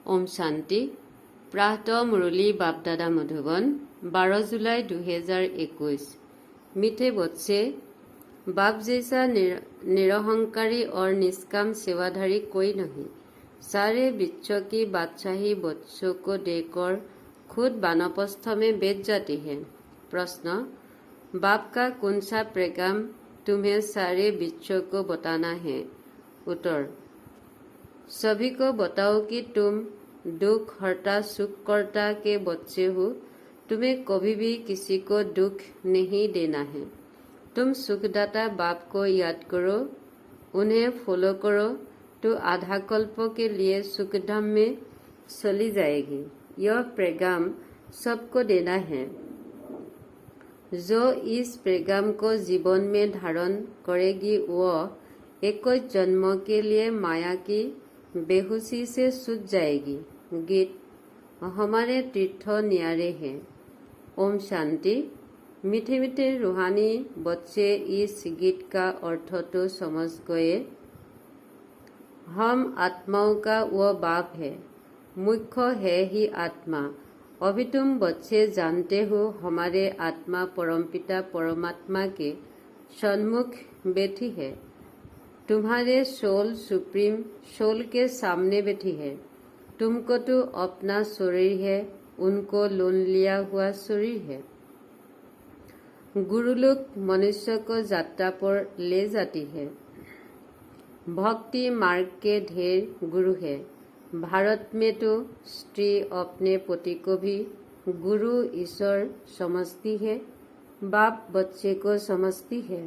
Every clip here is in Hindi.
ओम शांति। प्रातः मुरली बाप दादा मधुबन 12 जुलाई 2021। मीठे बच्चे, बाप जैसा निरहंकारी और निष्काम सेवाधारी कोई नहीं। सारे विश्व की बादशाही बच्चों को देकर खुद वानप्रस्थ में बैठ जाती है। प्रश्न: बाप का कौन सा पैगाम तुम्हें सारे विश्व को बताना है? उत्तर: सभी को बताओ कि तुम दुख हर्ता सुख करता के बच्चे हो। तुम्हें कभी भी किसी को दुख नहीं देना है। तुम सुखदाता बाप को याद करो, उन्हें फॉलो करो तो आधा कल्प के लिए सुखधाम में चली जाएगी। यह पैगाम सबको देना है। जो इस पैगाम को जीवन में धारण करेगी वह 21 जन्म के लिए माया की बेहोशी से सूझ जाएगी। गीत: हमारे तीर्थ न्यारे हैं। ओम शांति। मीठे मीठे रूहानी बच्चे इस गीत का अर्थ तो समझ गए। हम आत्माओं का वह बाप है, मुख्य है ही आत्मा। अभी तुम बच्चे जानते हो हमारे आत्मा परमपिता परमात्मा के सन्मुख बैठी है। तुम्हारे सोल सुप्रीम सोल के सामने बैठी है। तुमको तो अपना शरीर है, उनको लोन लिया हुआ शरीर है। गुरुलोक मनुष्य को यात्रा पर ले जाती है। भक्ति मार्ग के ढेर गुरु है। भारत में तो स्त्री अपने पति को भी गुरु ईश्वर समझती है, बाप बच्चे को समझती है।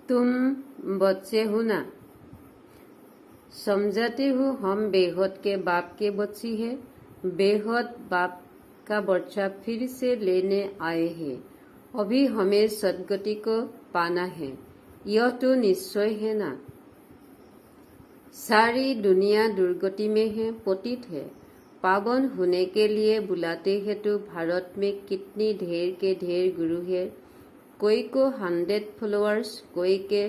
तुम बच्चे हो ना, समझाते हो हम बेहद के बाप के बच्ची है। बेहद बाप का बच्चा फिर से लेने आए हैं। अभी हमें सदगति को पाना है, यह तो निश्चय है ना। सारी दुनिया दुर्गति में है, पतित है। पावन होने के लिए बुलाते हैं तो भारत में कितनी ढेर के ढेर गुरु है। कोई को 100 फॉलोअर्स, कोई के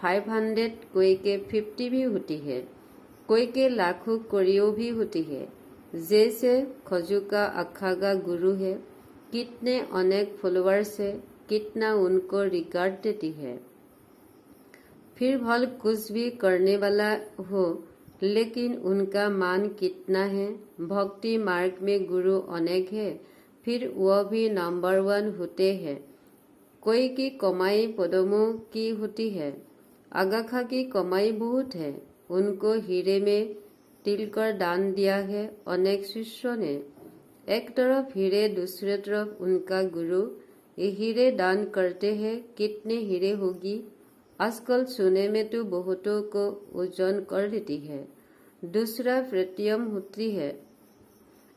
500, कोई के 50 भी होती है, कोई के लाखों करोड़ों भी होती है। जैसे खजूका अखागा गुरु है, कितने अनेक फॉलोअर्स है, कितना उनको रिगार्ड देती है। फिर भल कुछ भी करने वाला हो, लेकिन उनका मान कितना है। भक्ति मार्ग में गुरु अनेक है, फिर वह भी नंबर 1 होते हैं। कोई की कमाई पदमों की होती है, आगाखा की कमाई बहुत है, उनको हीरे में तिलकर दान दिया है अनेक शिष्यों ने। एक तरफ हीरे, दूसरे तरफ उनका गुरु। ये हीरे दान करते हैं, कितने हीरे होगी। आजकल सोने में तो बहुतों को ओजन कर देती है। दूसरा प्लेटिनम होती है,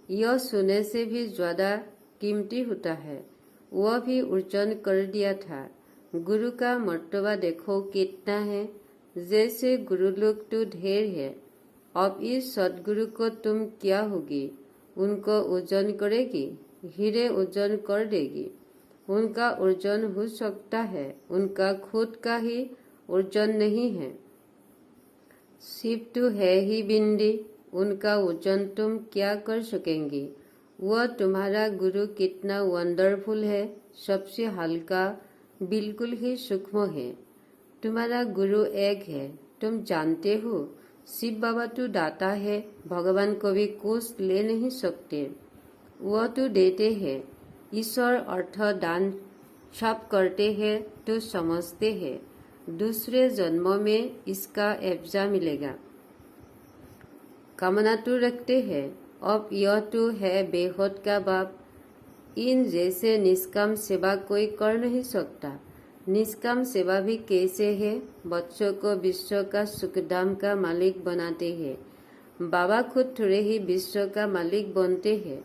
यह सोने से भी ज्यादा कीमती होता है, वह भी ओजन कर दिया था। गुरु का मर्तबा देखो कितना है। जैसे गुरु लोग तो ढेर है। अब इस सदगुरु को तुम क्या होगी? उनको ओजन करेगी, हीरे ओजन कर देगी। उनका ओजन हो सकता है, उनका खुद का ही ओजन नहीं है। शिव तो है ही बिंदी, उनका ओजन तुम क्या कर सकेंगी। वह तुम्हारा गुरु कितना वंडरफुल है, सबसे हल्का, बिल्कुल ही सूक्ष्म है। तुम्हारा गुरु एक है, तुम जानते हो। शिव बाबा तो दाता है, भगवान कभी कुछ ले नहीं सकते, वह तो देते हैं। ईश्वर अर्थ दान छाप करते हैं तो समझते हैं दूसरे जन्म में इसका एवजा मिलेगा। कामना तो रखते हैं। अब यह तो है बेहद का बाप। इन जैसे निष्काम सेवा कोई कर नहीं सकता। निष्काम सेवा भी कैसे है? बच्चों को विश्व का सुखधाम का मालिक बनाते हैं। बाबा खुद थोड़े ही विश्व का मालिक बनते हैं।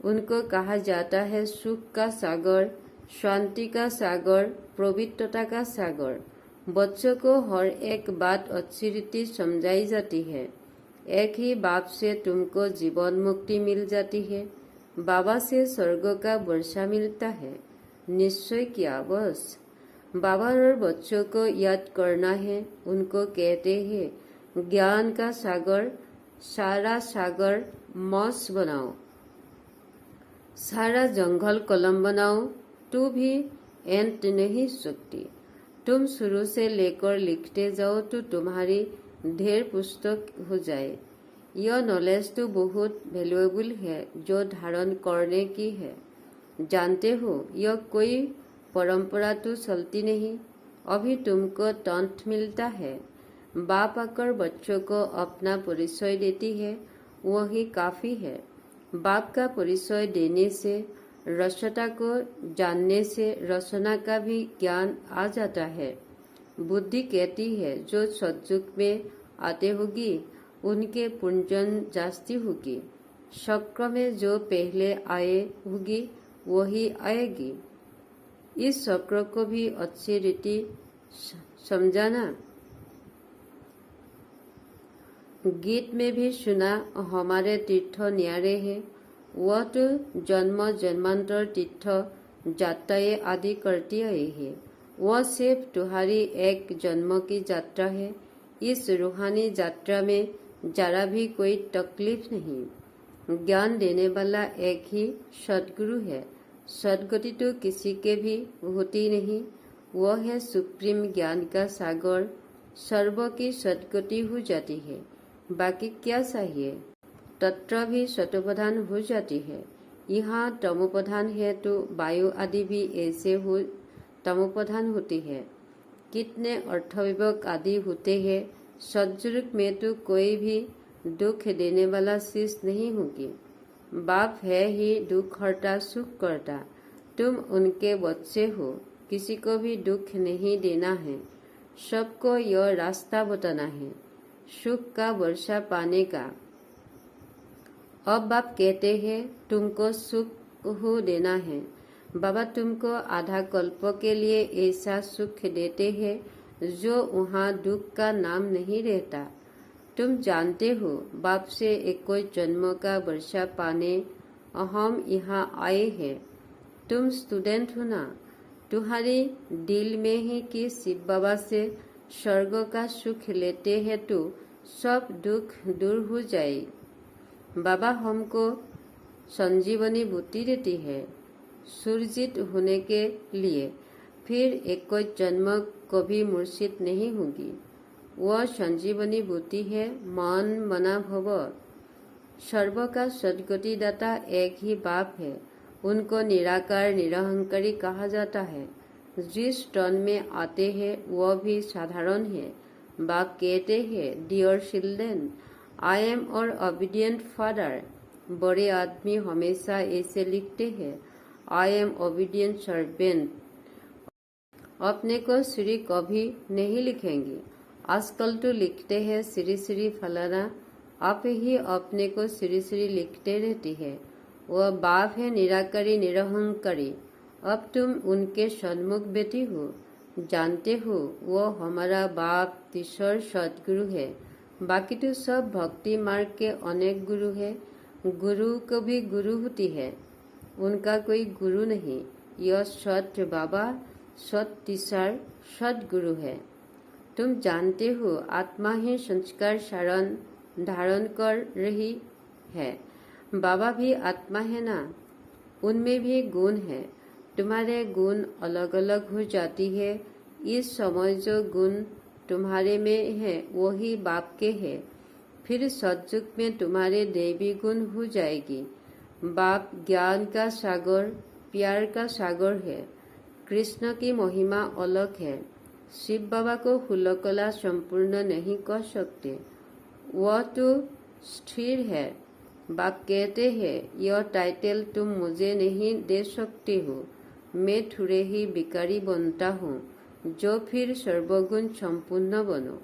उनको कहा जाता है सुख का सागर, शांति का सागर, पवित्रता का सागर। बच्चों को हर एक बात अच्छी रीति समझाई जाती है। एक ही बाप से तुमको जीवन मुक्ति मिल जाती है। बाबा से स्वर्ग का वर्षा मिलता है। निश्चय किया बस। बाबा और बच्चों को याद करना है। उनको कहते हैं ज्ञान का सागर, सारा सागर मौज बनाओ, सारा जंगल कलम बनाओ तो भी एंड नहीं सकती। तुम शुरू से लेकर लिखते जाओ तो तुम्हारी ढेर पुस्तक हो जाए। यह नॉलेज तो बहुत वैल्यूएबल है जो धारण करने की है। जानते हो यह कोई परंपरा तो चलती नहीं, अभी तुमको टॉन्ट मिलता है। बाप आकर बच्चों को अपना परिचय देती है, वही काफी है। बाप का परिचय देने से, रसता को जानने से रचना का भी ज्ञान आ जाता है। बुद्धि कहती है जो सतयुग में आते होगी उनके पुंजन जास्ती होगी। चक्र में जो पहले आए होगी वही आएगी। इस चक्र को भी अच्छी रीति समझाना। गीत में भी सुना हमारे तीर्थ न्यारे हैं, वह तो जन्म जन्मांतर तीर्थ यात्राएं आदि करती आई है। वह सिर्फ तुम्हारी एक जन्म की यात्रा है। इस रूहानी यात्रा में जरा भी कोई तकलीफ नहीं। ज्ञान देने वाला एक ही सदगुरु है। सदगति तो किसी के भी होती नहीं, वह है सुप्रीम ज्ञान का सागर। सर्व की सदगति हो जाती है, बाकी क्या चाहिए। तत्व भी सतोप्रधान हो जाती है। यहाँ तमोप्रधान है तो वायु आदि भी ऐसे हो तमोप्रधान होती है। कितने अर्थविभक आदि होते हैं। सतयुग में तो कोई भी दुख देने वाला चीज नहीं होगी। बाप है ही दुख हरता सुख करता। तुम उनके बच्चे हो, किसी को भी दुख नहीं देना है। सबको यह रास्ता बताना है सुख का वर्षा पाने का। अब बाप कहते हैं तुमको सुख हो देना है। बाबा तुमको आधा कल्प के लिए ऐसा सुख देते हैं जो वहाँ दुख का नाम नहीं रहता। तुम जानते हो बाप से एक कोई जन्म का वर्षा पाने हम यहाँ आए हैं। तुम स्टूडेंट हो ना, तुम्हारी दिल में ही कि शिव बाबा से स्वर्ग का सुख लेते हैं तो सब दुख दूर हो जाए। बाबा हमको संजीवनी बुद्धि देती है सुरजित होने के लिए। फिर एक कोई जन्म कभी मूर्छित नहीं होगी। वह संजीवनी बुद्धि है मन मना भव। सर्व का सदगति दाता एक ही बाप है। उनको निराकार निरहंकारी कहा जाता है। जिस टर्न में आते हैं वह भी साधारण है। बाप कहते हैं डियर चिल्ड्रेन, आई एम और ओबीडियंट फादर। बड़े आदमी हमेशा ऐसे लिखते हैं, आई एम ओबीडियंट सर्वेंट। अपने को श्री कभी नहीं लिखेंगे। आजकल तो लिखते हैं श्री श्री फलाना। आप ही अपने को श्री श्री लिखते रहती है। वह बाप है निराकारी निरहंकारी। अब तुम उनके सन्मुख बैठी हो। जानते हो वो हमारा बाप तीसर सदगुरु है। बाकी तो सब भक्ति मार्ग के अनेक गुरु है। गुरु को भी गुरु होती है, उनका कोई गुरु नहीं। यह सत बाबा सत तीसर सदगुरु है। तुम जानते हो आत्मा ही संस्कार सारण धारण कर रही है। बाबा भी आत्मा है ना, उनमें भी गुण है। तुम्हारे गुण अलग अलग हो जाती है। इस समय जो गुण तुम्हारे में है वही बाप के है। फिर सतयुग में तुम्हारे देवी गुण हो जाएगी। बाप ज्ञान का सागर प्यार का सागर है। कृष्ण की महिमा अलग है। शिव बाबा को हुलकला संपूर्ण नहीं कर सकते, वह तो स्थिर है। बाप कहते हैं यह टाइटल तुम मुझे नहीं दे सकते हो, मैं थोड़े ही भिखारी बनता हूँ जो फिर सर्वगुण संपूर्ण बनो।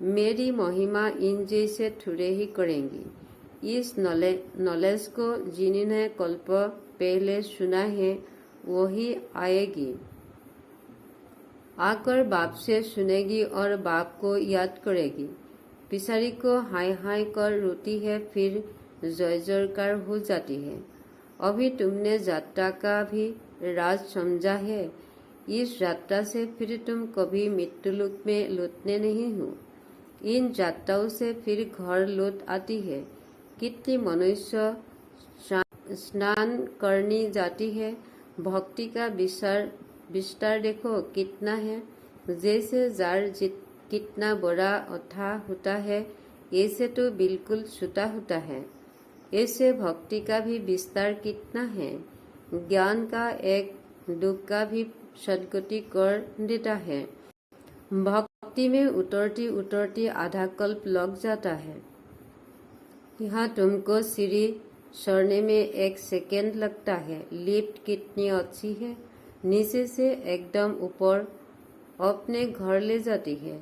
मेरी महिमा इन जैसे थोड़े ही करेंगी। इस नॉलेज को जिन्होंने कल्प पहले सुना है वही आएगी, आकर बाप से सुनेगी और बाप को याद करेगी। पिसारी को हाय हाय कर रोती है, फिर जय जयकार हो जाती है। अभी तुमने यात्रा का भी राज समझा है। इस यात्रा से फिर तुम कभी मृत्युलोक में लौटने नहीं हो। इन यात्राओं से फिर घर लौट आती है। कितनी मनुष्य स्नान करनी जाती है। भक्ति का विस्तार देखो कितना है। जैसे जार कितना बड़ा अथाह होता है, ऐसे तो बिल्कुल छोटा होता है। ऐसे भक्ति का भी विस्तार कितना है। ज्ञान का एक डुबका भी सदगति कर देता है। भक्ति में उतरती उतरती आधा कल्प लग जाता है। यहाँ तुमको सीढ़ी चढ़ने में 1 सेकेंड लगता है। लिफ्ट कितनी अच्छी है, नीचे से एकदम ऊपर अपने घर ले जाती है।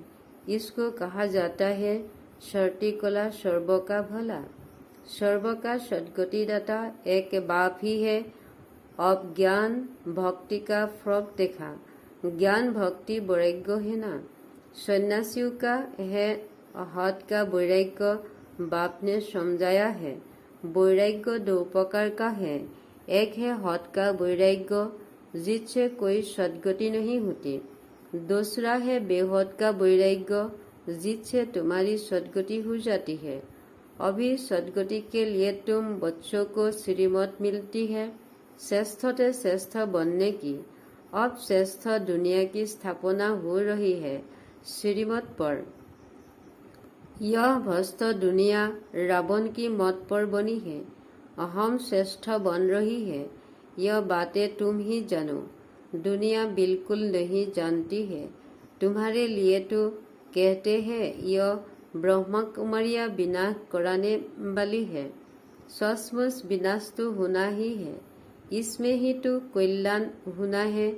इसको कहा जाता है चढ़ती कला सर्व का भला। सर्व का सद्गतिदाता एक बाप ही है। अब ज्ञान भक्ति का फर्क देखा। ज्ञान भक्ति वैराग्य है ना। सन्यासियों का है हद का वैराग्य बाप ने समझाया है। वैराग्य 2 प्रकार का है। एक है हद का वैराग्य, जिससे कोई सद्गति नहीं होती। दूसरा है बेहद का वैराग्य, जिससे तुम्हारी सद्गति हो जाती है। अभी सद्गति के लिए तुम बच्चों को श्रीमत मिलती है श्रेष्ठ से श्रेष्ठ बनने की। अब श्रेष्ठ दुनिया की स्थापना हो रही है श्रीमत पर। यह भ्रष्ट दुनिया रावण की मत पर बनी है। हम श्रेष्ठ बन रही है। यह बातें तुम ही जानो। दुनिया बिल्कुल नहीं जानती है। तुम्हारे लिए तो कहते हैं यह ब्रह्म कुमारियां विनाश कराने वाली है। सचमुच विनाश तो होना ही है। इसमें ही तो कल्याण होना है।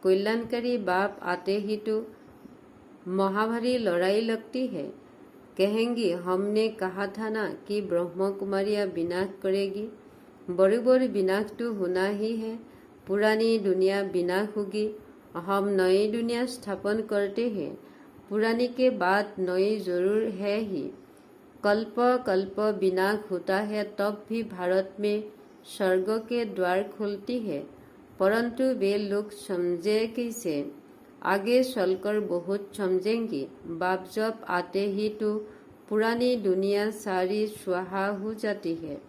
कल्याणकारी बाप आते ही तो महाभारी लड़ाई लगती है। कहेंगी हमने कहा था ना कि ब्रह्म कुमारियां विनाश करेगी। बरोबर विनाश तो होना ही है। पुरानी दुनिया विनाश होगी। हम नई दुनिया स्थापन करते हैं। पुरानी के बाद नई जरूर है ही। कल्प कल्प विनाश होता है, तब भी भारत में स्वर्ग के द्वार खुलती है। परंतु वे लोग समझे कैसे? आगे चलकर बहुत समझेंगे। बाप जब आते ही तो पुरानी दुनिया सारी स्वाहा हो जाती है।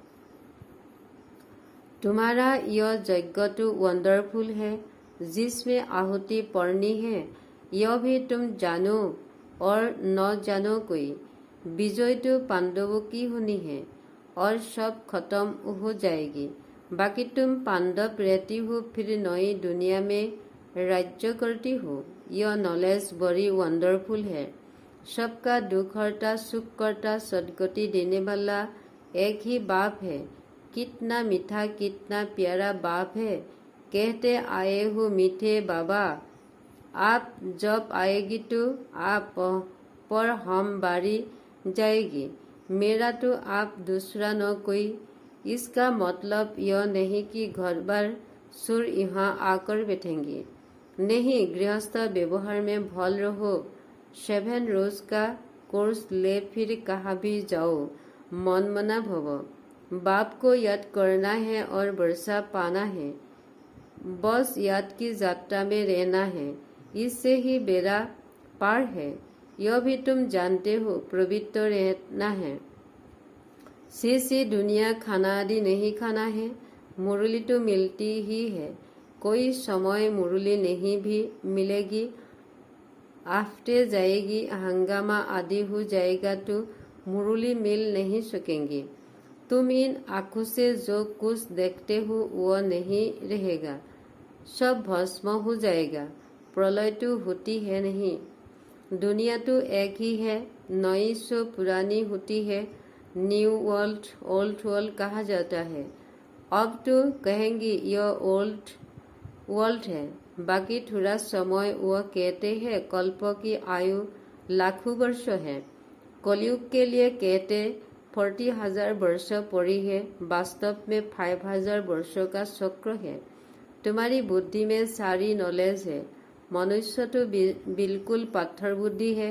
तुम्हारा यह यज्ञ तो वंडरफुल है, जिसमें आहुति पड़नी है। यह भी तुम जानो और न जानो कोई। विजय तो पांडवों की होनी है और सब खत्म हो जाएगी। बाकी तुम पांडव रहती हो, फिर नई दुनिया में राज्य करती हो। यह नॉलेज बड़ी वंडरफुल है। सबका दुख हरता, सुख करता, सद्गति देने वाला एक ही बाप है। कितना मीठा, कितना प्यारा बाप है। कहते आए हो मीठे बाबा, आप जब आएगी तो आप पर हम बारी जाएगी। मेरा तो आप दूसरा न कोई। इसका मतलब यह नहीं कि घर बार सुर यहाँ आकर बैठेंगे। नहीं, गृहस्थ व्यवहार में भल रहो। 7 रोज का कोर्स ले फिर कहाँ भी जाओ, मन मना भव। बाप को याद करना है और वर्षा पाना है। बस याद की यात्रा में रहना है। इससे ही बेड़ा पार है। यह भी तुम जानते हो। पवित्र रहना है। सी दुनिया खाना आदि नहीं खाना है। मुरली तो मिलती ही है। कोई समय मुरली नहीं भी मिलेगी। आफ्टे जाएगी, हंगामा आदि हो जाएगा तो मुरली मिल नहीं सकेंगे। तुम इन आंखों से जो कुछ देखते हो वह नहीं रहेगा। सब भस्म हो जाएगा। प्रलय तो होती है नहीं। दुनिया तो एक ही है। नई सो पुरानी होती है। न्यू वर्ल्ड, ओल्ड वर्ल्ड कहा जाता है। अब तो कहेंगे यह ओल्ड वर्ल्ड है। बाकी थोड़ा समय वह कहते हैं कल्प की आयु लाखों वर्ष है। कलयुग के लिए कहते 40,000 वर्ष पड़ी है। वास्तव में 5,000 वर्षों का चक्र है। तुम्हारी बुद्धि में सारी नॉलेज है। मनुष्य तो बिल्कुल पत्थर बुद्धि है।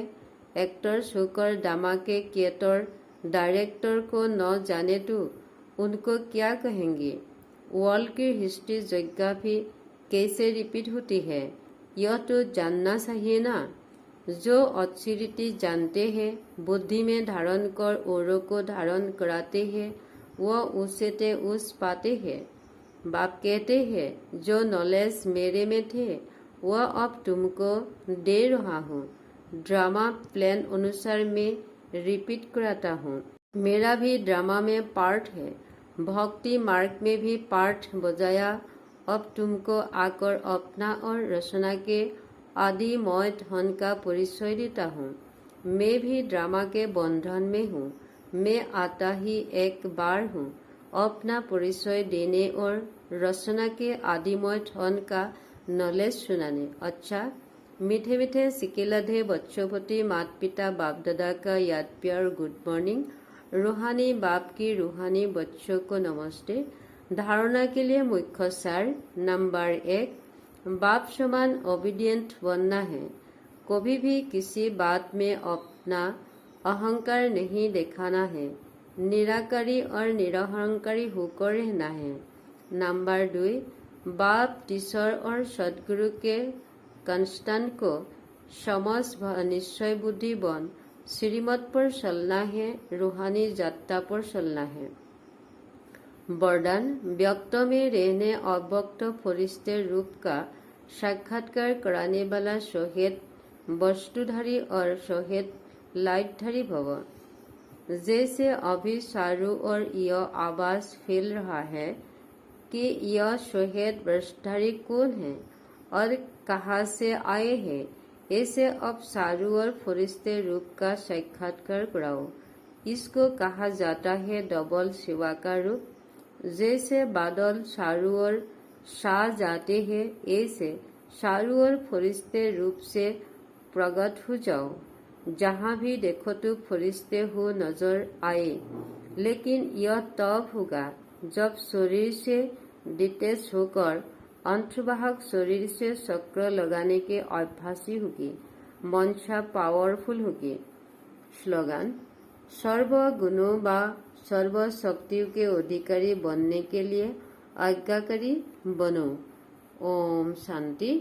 एक्टर होकर ड्रामा के क्रिएटर डायरेक्टर को न जाने तो उनको क्या कहेंगे? वर्ल्ड की हिस्ट्री जगह भी कैसे रिपीट होती है, यह तो जानना चाहिए ना। जो अच्छी रीति जानते हैं, बुद्धि में धारण कर औरों को धारण कराते हैं, वह उससे उस पाते हैं। बाप कहते हैं, जो नॉलेज मेरे में थे वह अब तुमको दे रहा हूँ। ड्रामा प्लान अनुसार मैं रिपीट कराता हूँ। मेरा भी ड्रामा में पार्ट है, भक्ति मार्ग में भी पार्ट बजाया। अब तुमको आकर अपना और रचना के आदि मय धन का परिचय देता हूँ। मैं भी ड्रामा के बंधन में हूँ। मैं आता ही एक बार हूँ अपना परिचय देने और रचना के आदिमय धन का नॉलेज सुनाने। अच्छा, मीठे मीठे सिकिलधे बच्चों प्रति माता पिता बाप दादा का याद प्यार गुड मॉर्निंग। रूहानी बाप की रूहानी बच्चों को नमस्ते। धारणा के लिए मुख्य सार नंबर 1, बाप समान ओबीडियंट बनना है। कभी भी किसी बात में अपना अहंकार नहीं दिखाना है। निराकारी और निरहंकारी होकर रहना है। नंबर 2, बाप टीचर और सदगुरु के कंस्टेंट को समझ निश्चय बुद्धि बन श्रीमत पर चलना है, रूहानी यात्रा पर चलना है। वरदान, व्यक्त में रहने अव्यक्त फरिश्ते रूप का साक्षात्कार कराने वाला शहीद वस्तुधारी और शहीद लाइटधारी भव। जैसे अभी सारू और यह आवाज फैल रहा है कि यह शहीद वस्तुधारी कौन है और कहाँ से आए हैं, ऐसे अब सारू और फरिश्ते रूप का साक्षात्कार कराओ। इसको कहा जाता है डबल सेवा का रूप। जैसे बादल सारू और छा जाते हैं, ऐसे सारू और फरिश्ते रूप से प्रकट हो जाओ। जहाँ भी देखो तो फरिश्ते हो नजर आए, लेकिन यह तब होगा जब शरीर से डिटेच होकर अंतर्वाहक शरीर से चक्र लगाने के अभ्यासी होगी। मंशा पावरफुल होगी। स्लोगन, सर्व गुणों व सर्व शक्तियों के अधिकारी बनने के लिए आज्ञाकारी बनो। ओम शांति।